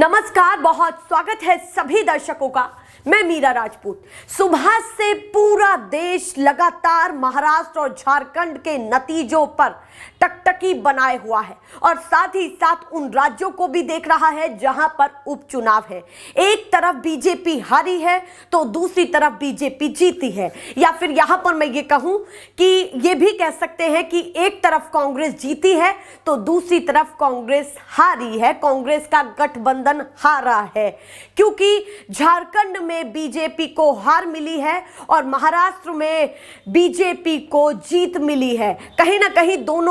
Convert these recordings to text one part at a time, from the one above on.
नमस्कार, बहुत स्वागत है सभी दर्शकों का। मैं मीरा राजपूत। सुबह से पूरा देश लगातार महाराष्ट्र और झारखंड के नतीजों पर टकटकी बनाए हुआ है और साथ ही साथ उन राज्यों को भी देख रहा है जहां पर उपचुनाव है। एक तरफ बीजेपी हारी है तो दूसरी तरफ बीजेपी जीती है, या फिर यहां पर मैं ये कहूं कि ये भी कह सकते हैं कि एक तरफ कांग्रेस जीती है तो दूसरी तरफ कांग्रेस हारी है। कांग्रेस का गठबंधन हारा है क्योंकि झारखंड में बीजेपी को हार मिली है और महाराष्ट्र में बीजेपी को जीत मिली है। कहीं ना कहीं दोनों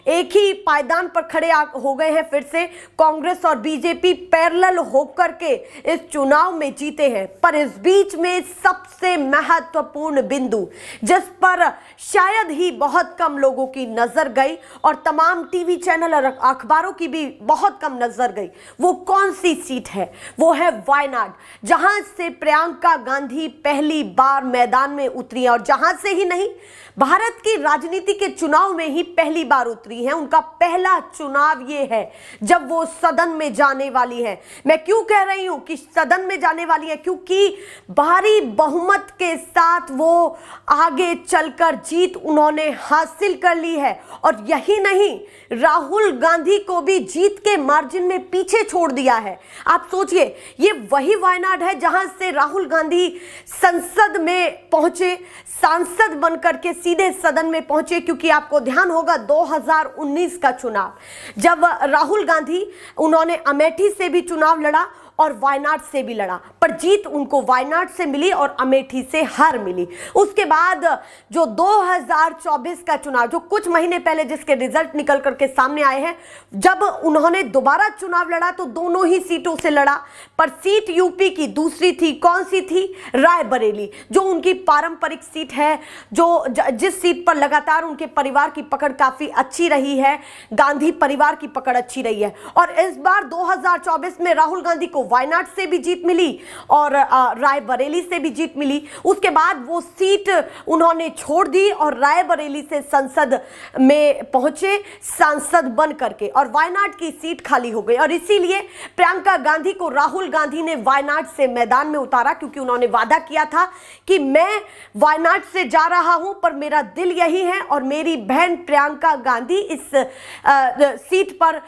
एक ही पायदान पर खड़े हो गए हैं। फिर से कांग्रेस और बीजेपी पैरेलल होकर के इस चुनाव में जीते हैं। पर इस बीच में सबसे महत्वपूर्ण बिंदु जिस पर शायद ही बहुत कम लोगों की नजर गई और तमाम टीवी चैनल और अखबारों की भी बहुत कम नजर गई, वो कौन सी सीट है? वो है वायनाड, जहां से प्रियंका गांधी पहली बार मैदान में उतरी है और जहां से ही नहीं, भारत की राजनीति के चुनाव में ही पहली बार उतरी है। उनका पहला चुनाव ये है जब वो सदन में जाने वाली है। मैं क्यों कह रही हूं कि सदन में जाने वाली है? क्योंकि भारी बहुमत के साथ वो आगे चलकर जीत उन्होंने हासिल कर ली है और यही नहीं, राहुल गांधी को भी जीत के मार्जिन में पीछे छोड़ दिया है। आप सोचिए, ये वही वायनाड है जहां से राहुल गांधी संसद में पहुंचे, सांसद बनकर के सीधे सदन में पहुंचे। क्योंकि आपको ध्यान होगा 2019 का चुनाव, जब राहुल गांधी उन्होंने अमेठी से भी चुनाव लड़ा और वायनाड से भी लड़ा, पर जीत उनको वायनाड से मिली और अमेठी से हार मिली। उसके बाद जो 2024 का चुनाव, जो कुछ महीने पहले जिसके रिजल्ट निकल करके सामने आए हैं, जब उन्होंने दोबारा चुनाव लड़ा तो दोनों ही सीटों से लड़ा, पर सीट यूपी की दूसरी थी। कौन सी थी? रायबरेली, जो उनकी पारंपरिक सीट है, जो जिस सीट पर लगातार उनके परिवार की पकड़ काफी अच्छी रही है, गांधी परिवार की पकड़ अच्छी रही है। और इस बार 2024 में राहुल गांधी को वायनाड से भी जीत मिली और रायबरेली से भी जीत मिली। उसके बाद वो सीट उन्होंने छोड़ दी और रायबरेली से संसद में पहुंचे सांसद बन करके, और वायनाड की सीट खाली हो गई। और इसीलिए प्रियंका गांधी को राहुल गांधी ने वायनाड से मैदान में उतारा, क्योंकि उन्होंने वादा किया था कि मैं वायनाड से जा रहा हूं पर मेरा दिल यही है और मेरी बहन प्रियंका गांधी इस सीट पर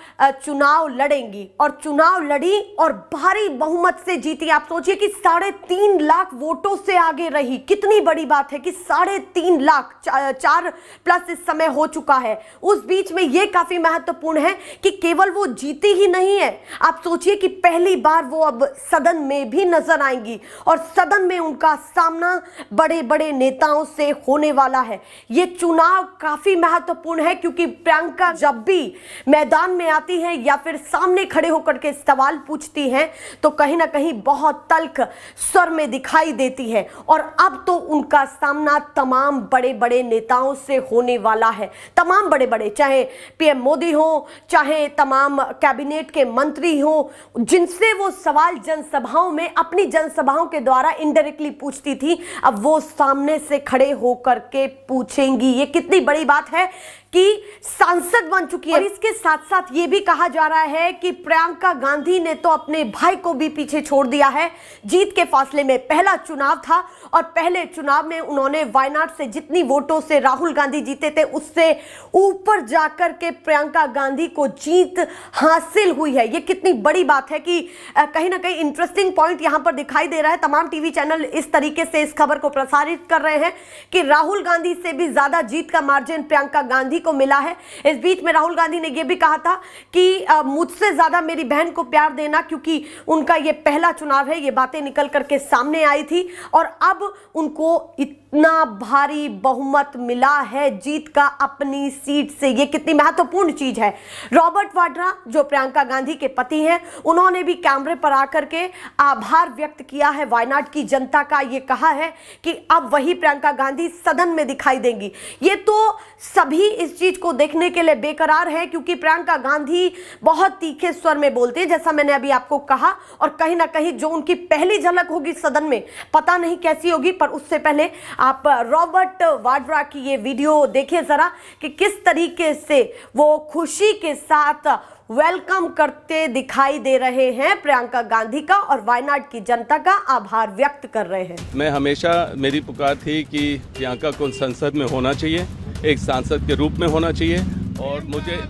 चुनाव लड़ेंगी। और चुनाव लड़ी और भारी बहुमत से जीती। आप सोचिए कि 3.5 लाख वोटों से आगे रही। कितनी बड़ी बात है कि 3.5 लाख, 4+ इस समय हो चुका है। उस बीच में यह काफी महत्वपूर्ण है कि केवल वो जीती ही नहीं है, आप सोचिए कि पहली बार वो अब सदन में भी नजर आएंगी और सदन में उनका सामना बड़े बड़े नेताओं से होने वाला है। ये चुनाव काफी महत्वपूर्ण है क्योंकि प्रियंका जब भी मैदान में आती है या फिर सामने खड़े होकर के सवाल पूछती हैं तो कहीं ना कहीं बहुत तल्ख स्वर में दिखाई देती है। और अब तो उनका सामना तमाम बड़े बड़े नेताओं से होने वाला है। तमाम बड़े बड़े, चाहे पीएम मोदी हो, चाहे तमाम कैबिनेट के मंत्री हो, जिनसे वो सवाल जनसभाओं में, अपनी जनसभाओं के द्वारा इनडायरेक्टली पूछती थी, अब वो सामने से खड़े होकर के पूछेंगी। ये कितनी बड़ी बात है कि सांसद बन चुकी है। और इसके साथ साथ ये भी कहा जा रहा है कि प्रियंका गांधी ने तो अपने भाई को भी पीछे छोड़ दिया है। जीत के फासले में पहला चुनाव था और पहले चुनाव में उन्होंने वायनाड से जितनी वोटों से राहुल गांधी जीते थे उससे ऊपर जाकर के प्रियंका गांधी को जीत हासिल हुई है। ये कितनी बड़ी बात है कि कहीं ना कहीं इंटरेस्टिंग पॉइंट यहां पर दिखाई दे रहा है। तमाम टीवी चैनल इस तरीके से इस खबर को प्रसारित कर रहे हैं कि राहुल गांधी से भी ज्यादा जीत का मार्जिन प्रियंका गांधी को मिला है। इस बीच में राहुल गांधी ने यह भी कहा था कि मुझसे ज्यादा मेरी बहन को प्यार देना, क्योंकि उनका यह पहला चुनाव है। ये बातें निकल करके सामने आई थी और अब उनको इतना भारी बहुमत मिला है जीत का अपनी सीट से। यह कितनी महत्वपूर्ण चीज है। रॉबर्ट वाड्रा, जो प्रियंका गांधी के पति हैं, उन्होंने भी कैमरे पर आकर के आभार व्यक्त किया है वायनाड की जनता का। यह कहा है कि अब वही प्रियंका गांधी सदन में दिखाई देंगी। ये तो सभी इस चीज को देखने के लिए बेकरार है क्योंकि प्रियंका गांधी बहुत तीखे स्वर में बोलती है, जैसा मैंने अभी आपको कहा। और कहीं ना कहीं जो उनकी पहली झलक होगी सदन में, पता नहीं कैसी होगी, पर उससे पहले आप रॉबर्ट वाड्रा की ये वीडियो देखिए जरा कि किस तरीके से वो खुशी के साथ वेलकम करते दिखाई दे रहे हैं प्रियंका गांधी का और वायनाड की जनता का आभार व्यक्त कर रहे हैं। मैं हमेशा मेरी पुकार थी कि प्रियंका को संसद में होना चाहिए, एक सांसद के रूप में होना चाहिए और मुझे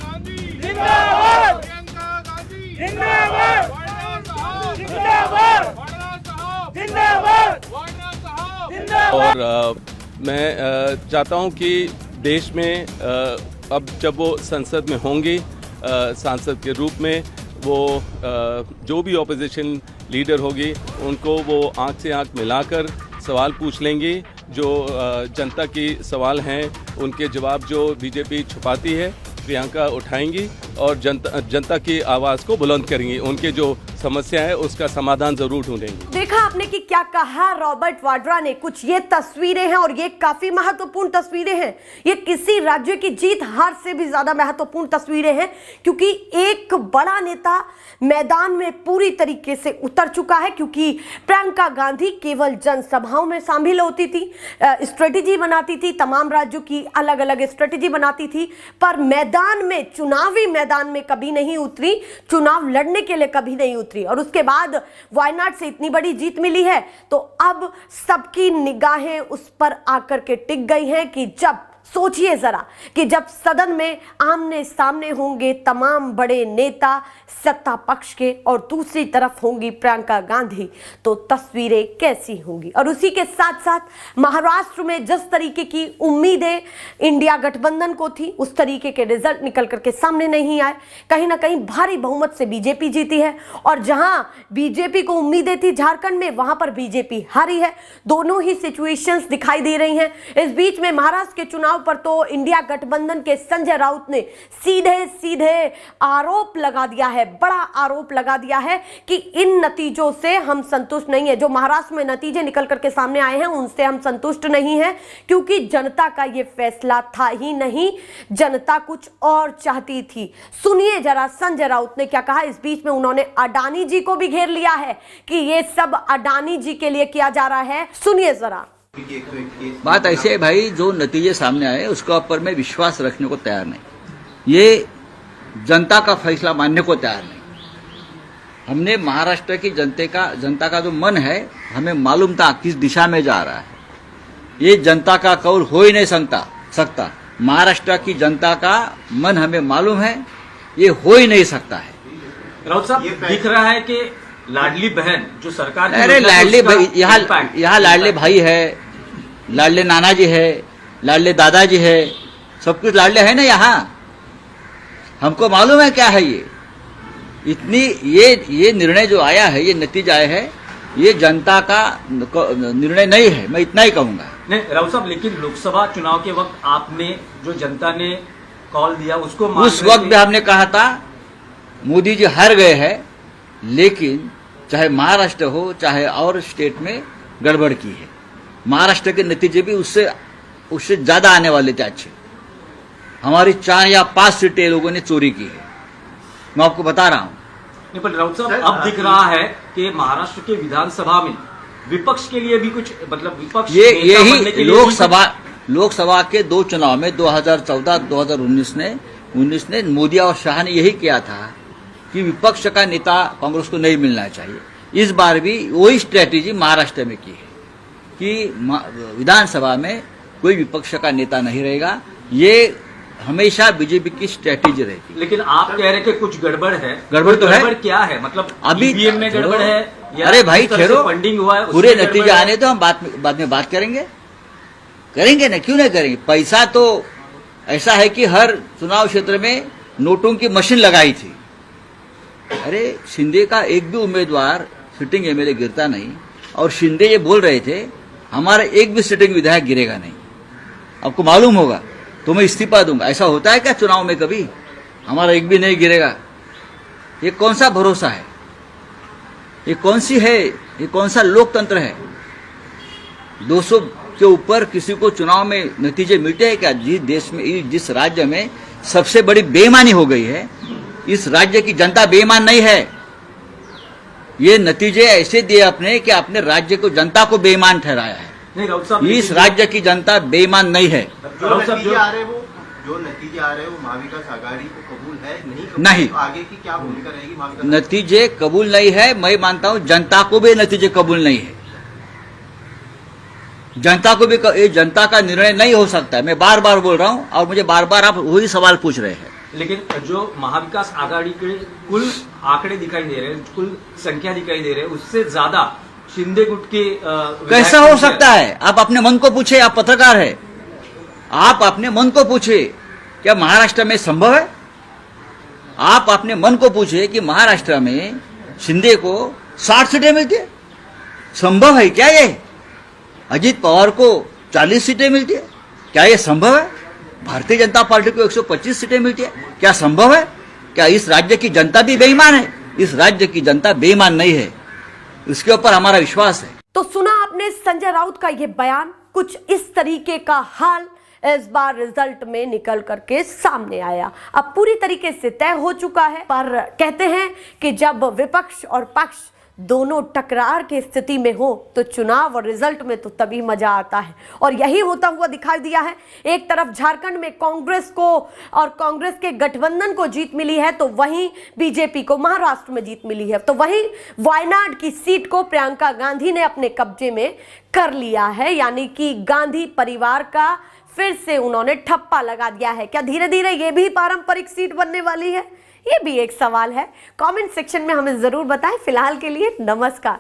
और मैं चाहता हूं कि देश में अब जब वो संसद में होंगी सांसद के रूप में, वो जो भी ऑपोजिशन लीडर होगी उनको वो आंख से आंख मिलाकर सवाल पूछ लेंगी। जो जनता की सवाल हैं उनके जवाब जो बीजेपी छुपाती है प्रियंका उठाएंगी और जनता की आवाज़ को बुलंद करेंगी। उनके जो समस्या है उसका समाधान जरूर ढूंढेंगे। देखा आपने कि क्या कहा रॉबर्ट वाड्रा ने। कुछ ये तस्वीरें हैं और ये काफी महत्वपूर्ण तस्वीरें हैं। ये किसी राज्य की जीत हार से भी ज्यादा महत्वपूर्ण तस्वीरें हैं, क्योंकि एक बड़ा नेता मैदान में पूरी तरीके से उतर चुका है। क्योंकि प्रियंका गांधी केवल जनसभाओं में शामिल होती थी, स्ट्रेटेजी बनाती थी, तमाम राज्यों की अलग अलग स्ट्रेटेजी बनाती थी, पर मैदान में, चुनावी मैदान में कभी नहीं उतरी, चुनाव लड़ने के लिए कभी नहीं उतरी। और उसके बाद वायनाड से इतनी बड़ी जीत मिली है तो अब सबकी निगाहें उस पर आकर के टिक गई हैं कि जब सोचिए जरा कि जब सदन में आमने सामने होंगे तमाम बड़े नेता सत्ता पक्ष के और दूसरी तरफ होंगी प्रियंका गांधी, तो तस्वीरें कैसी होंगी। और उसी के साथ साथ महाराष्ट्र में जिस तरीके की उम्मीदें इंडिया गठबंधन को थी उस तरीके के रिजल्ट निकल करके सामने नहीं आए। कहीं ना कहीं भारी बहुमत से बीजेपी जीती है और जहां बीजेपी को उम्मीदें थी झारखंड में, वहां पर बीजेपी हारी है। दोनों ही सिचुएशंस दिखाई दे रही हैं। इस बीच में महाराष्ट्र के चुनाव पर तो इंडिया गठबंधन के संजय राउत ने सीधे सीधे आरोप लगा दिया है, बड़ा आरोप लगा दिया है कि इन नतीजों से हम संतुष्ट नहीं है। जो महाराष्ट्र में नतीजे निकल करके सामने आए हैं उनसे हम संतुष्ट नहीं हैं, क्योंकि जनता का यह फैसला था ही नहीं, जनता कुछ और चाहती थी। सुनिए जरा संजय राउत ने क्या कहा। इस बीच में उन्होंने अडानी जी को भी घेर लिया है कि यह सब अडानी जी के लिए किया जा रहा है। सुनिए जरा। बात ऐसे है भाई, जो नतीजे सामने आए उसके ऊपर मैं विश्वास रखने को तैयार नहीं। ये जनता का फैसला मानने को तैयार नहीं। हमने महाराष्ट्र की जनता का जो मन है, हमें मालूम था किस दिशा में जा रहा है। ये जनता का कौल हो ही नहीं सकता। महाराष्ट्र की जनता का मन हमें मालूम है, ये हो ही नहीं सकता है। राउत साहब, दिख रहा है कि लाडली बहन जो सरकार, अरे लाडली भाई, यहाँ लाडले भाई है, लाडले नाना जी है, लाडले दादाजी है, सब कुछ लाडले है ना यहाँ। हमको मालूम है क्या है ये। इतनी ये निर्णय जो आया है, ये नतीजा आया है, ये जनता का निर्णय नहीं है, मैं इतना ही कहूंगा। नहीं राउत साहब, लेकिन लोकसभा चुनाव के वक्त आपने जो जनता ने कॉल दिया उसको उस वक्त भी हमने कहा था मोदी जी हार गए हैं, लेकिन चाहे महाराष्ट्र हो चाहे और स्टेट में गड़बड़ की है। महाराष्ट्र के नतीजे भी उससे ज्यादा आने वाले थे अच्छे। हमारी 4 या 5 सीटें लोगों ने चोरी की है, मैं आपको बता रहा हूं। नहीं, पर राउत साहब, अब दिख रहा है कि महाराष्ट्र के विधानसभा में विपक्ष के लिए भी कुछ, मतलब विपक्ष यही लोकसभा के 2 चुनाव में 2014-2019 ने मोदी और शाह ने यही किया था कि विपक्ष का नेता कांग्रेस को नहीं मिलना चाहिए। इस बार भी वही स्ट्रेटेजी महाराष्ट्र में की है कि विधानसभा में कोई विपक्ष का नेता नहीं रहेगा। ये हमेशा बीजेपी की स्ट्रेटेजी रहेगी। लेकिन आप कह रहे हैं कि कुछ गड़बड़ है। गड़बड़ तो है। गड़बड़ क्या है? मतलब अभी ईवीएम में गड़बड़ है या अरे भाई ठहरो, फंडिंग हुआ है, पूरे नतीजे आने तो हम बाद में बात करेंगे ना, क्यों नहीं करेंगे। पैसा तो ऐसा है कि हर चुनाव क्षेत्र में नोटों की मशीन लगाई थी। अरे शिंदे का एक भी उम्मीदवार सिटिंग एमएलए गिरता नहीं, और शिंदे ये बोल रहे थे हमारा एक भी सिटिंग विधायक गिरेगा नहीं। आपको मालूम होगा तो मैं इस्तीफा दूंगा। ऐसा होता है क्या चुनाव में कभी? हमारा एक भी नहीं गिरेगा। ये कौन सा भरोसा है? ये कौन सा लोकतंत्र है? 200 के ऊपर किसी को चुनाव में नतीजे मिलते हैं क्या? जिस देश में, जिस राज्य में सबसे बड़ी बेईमानी हो गई है, इस राज्य की जनता बेईमान नहीं है। ये नतीजे ऐसे दिए आपने कि आपने राज्य को, जनता को बेईमान ठहराया है। नहीं राउत साहब, इस राज्य की जनता बेईमान नहीं है। राउत साहब, जो नतीजे आ रहे हैं वो महाविकास आघाड़ी को कबूल है नहीं। तो आगे की क्या भूमिका रहेगी महाविकास? नतीजे कबूल नहीं है, मैं मानता हूं जनता को भी नतीजे कबूल नहीं है। जनता को भी ये जनता का निर्णय नहीं हो सकता है। मैं बार बार बोल रहा हूं और मुझे बार बार आप वही सवाल पूछ रहे हैं। लेकिन जो महाविकास आघाड़ी के कुल आंकड़े दिखाई दे रहे हैं, कुल संख्या दिखाई दे रहे हैं, उससे ज्यादा शिंदे गुट के कैसा हो सकता है? आप अपने मन को पूछे, आप पत्रकार है, आप अपने मन को पूछे क्या महाराष्ट्र में संभव है? आप अपने मन को पूछे कि महाराष्ट्र में शिंदे को 60 सीटें मिलती है, संभव है क्या ये? अजीत पवार को 40 सीटें मिलती है, क्या ये संभव है? भारतीय जनता पार्टी को 125 सीटें मिलती है, क्या संभव है? क्या इस राज्य की जनता भी बेईमान है? इस राज्य की जनता बेईमान नहीं है, उसके ऊपर हमारा विश्वास है। तो सुना आपने संजय राउत का ये बयान, कुछ इस तरीके का हाल इस बार रिजल्ट में निकल करके सामने आया। अब पूरी तरीके से तय हो चुका है, पर कहते हैं कि जब विपक्ष और पक्ष दोनों टकरार की स्थिति में हो तो चुनाव और रिजल्ट में तो तभी मजा आता है, और यही होता हुआ दिखाई दिया है। एक तरफ झारखंड में कांग्रेस को और कांग्रेस के गठबंधन को जीत मिली है, तो वहीं बीजेपी को महाराष्ट्र में जीत मिली है, तो वहीं वायनाड की सीट को प्रियंका गांधी ने अपने कब्जे में कर लिया है, यानी कि गांधी परिवार का फिर से उन्होंने ठप्पा लगा दिया है। क्या धीरे धीरे ये भी पारंपरिक सीट बनने वाली है? ये भी एक सवाल है। कमेंट सेक्शन में हमें जरूर बताएं। फिलहाल के लिए नमस्कार।